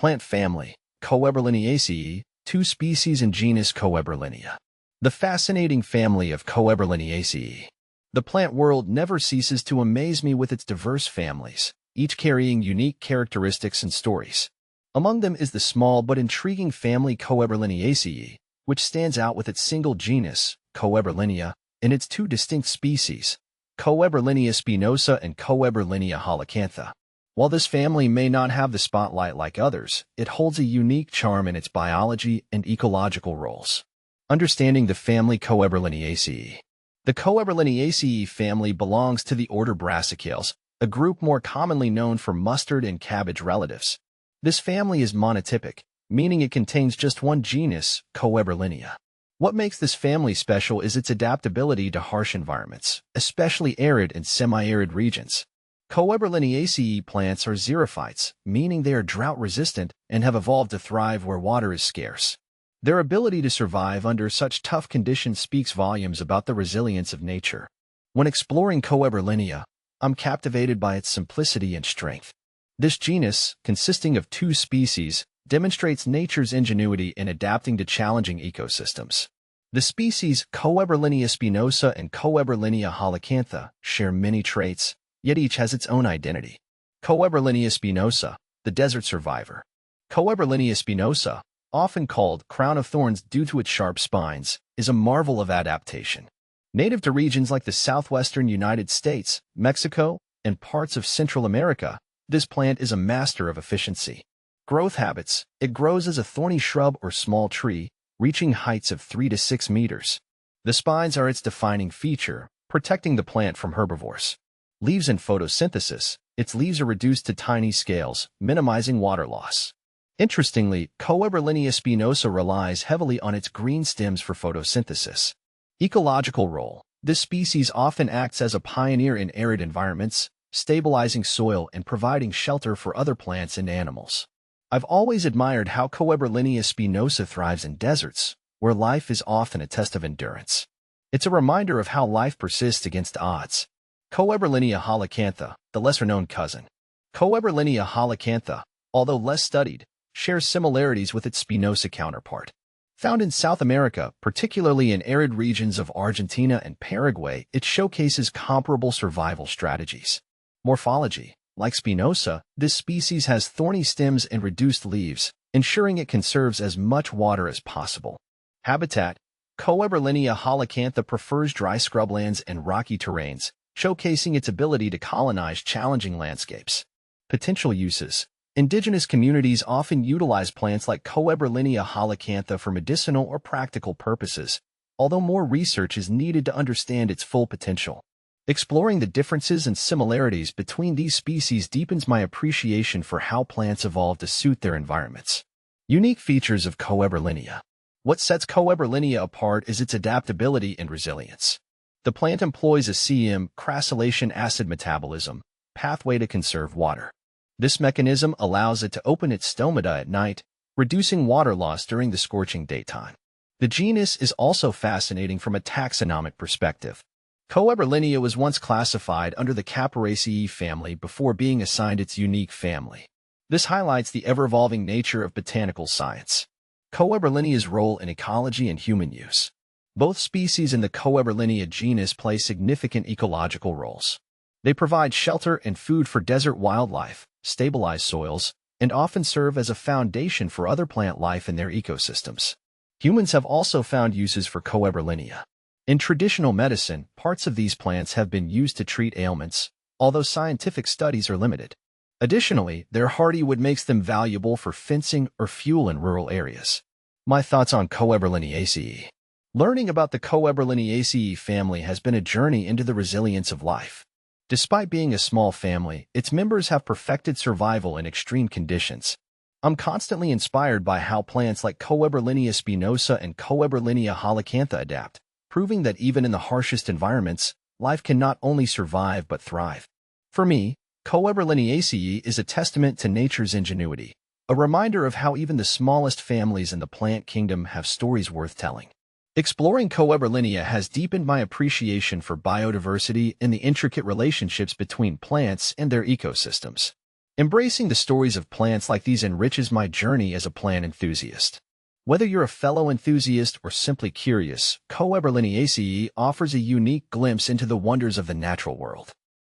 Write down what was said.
Plant family, Koeberliniaceae, 2 species in genus Koeberlinia. The fascinating family of Koeberliniaceae. The plant world never ceases to amaze me with its diverse families, each carrying unique characteristics and stories. Among them is the small but intriguing family Koeberliniaceae, which stands out with its single genus, Koeberlinia, and its 2 distinct species, Koeberlinia spinosa and Koeberlinia halicantha. While this family may not have the spotlight like others, it holds a unique charm in its biology and ecological roles. Understanding the family Koeberliniaceae. The Koeberliniaceae family belongs to the order Brassicales, a group more commonly known for mustard and cabbage relatives. This family is monotypic, meaning it contains just one genus, Koeberlinia. What makes this family special is its adaptability to harsh environments, especially arid and semi-arid regions. Koeberliniaceae plants are xerophytes, meaning they are drought-resistant and have evolved to thrive where water is scarce. Their ability to survive under such tough conditions speaks volumes about the resilience of nature. When exploring Koeberlinia, I'm captivated by its simplicity and strength. This genus, consisting of 2 species, demonstrates nature's ingenuity in adapting to challenging ecosystems. The species Koeberlinia spinosa and Koeberlinia halicantha share many traits, yet each has its own identity. Koeberlinia spinosa, the desert survivor. Koeberlinia spinosa, often called crown of thorns due to its sharp spines, is a marvel of adaptation. Native to regions like the southwestern United States, Mexico, and parts of Central America, this plant is a master of efficiency. Growth habits. It grows as a thorny shrub or small tree, reaching heights of 3 to 6 meters. The spines are its defining feature, protecting the plant from herbivores. Leaves and photosynthesis. Its leaves are reduced to tiny scales, minimizing water loss. Interestingly, Koeberlinia spinosa relies heavily on its green stems for photosynthesis. Ecological role. This species often acts as a pioneer in arid environments, stabilizing soil and providing shelter for other plants and animals. I've always admired how Koeberlinia spinosa thrives in deserts, where life is often a test of endurance. It's a reminder of how life persists against odds. Koeberlinia halicantha, the lesser-known cousin. Koeberlinia halicantha, although less studied, shares similarities with its spinosa counterpart. Found in South America, particularly in arid regions of Argentina and Paraguay, it showcases comparable survival strategies. Morphology. Like spinosa, this species has thorny stems and reduced leaves, ensuring it conserves as much water as possible. Habitat. Koeberlinia halicantha prefers dry scrublands and rocky terrains, showcasing its ability to colonize challenging landscapes. Potential uses. Indigenous communities often utilize plants like Koeberlinia halicantha for medicinal or practical purposes, although more research is needed to understand its full potential. Exploring the differences and similarities between these species deepens my appreciation for how plants evolve to suit their environments. Unique features of Koeberlinia. What sets Koeberlinia apart is its adaptability and resilience. The plant employs a CM, crassylation acid metabolism, pathway to conserve water. This mechanism allows it to open its stomata at night, reducing water loss during the scorching daytime. The genus is also fascinating from a taxonomic perspective. Koeberlinia was once classified under the Koeberliniaceae family before being assigned its unique family. This highlights the ever-evolving nature of botanical science. Koeberlinia's role in ecology and human use. Both species in the Koeberlinia genus play significant ecological roles. They provide shelter and food for desert wildlife, stabilize soils, and often serve as a foundation for other plant life in their ecosystems. Humans have also found uses for Koeberlinia. In traditional medicine, parts of these plants have been used to treat ailments, although scientific studies are limited. Additionally, their hardy wood makes them valuable for fencing or fuel in rural areas. My thoughts on Koeberliniaceae. Learning about the Koeberliniaceae family has been a journey into the resilience of life. Despite being a small family, its members have perfected survival in extreme conditions. I'm constantly inspired by how plants like Koeberlinia spinosa and Koeberlinia halicantha adapt, proving that even in the harshest environments, life can not only survive but thrive. For me, Koeberliniaceae is a testament to nature's ingenuity, a reminder of how even the smallest families in the plant kingdom have stories worth telling. Exploring Koeberlinia has deepened my appreciation for biodiversity and the intricate relationships between plants and their ecosystems. Embracing the stories of plants like these enriches my journey as a plant enthusiast. Whether you're a fellow enthusiast or simply curious, Koeberliniaceae offers a unique glimpse into the wonders of the natural world.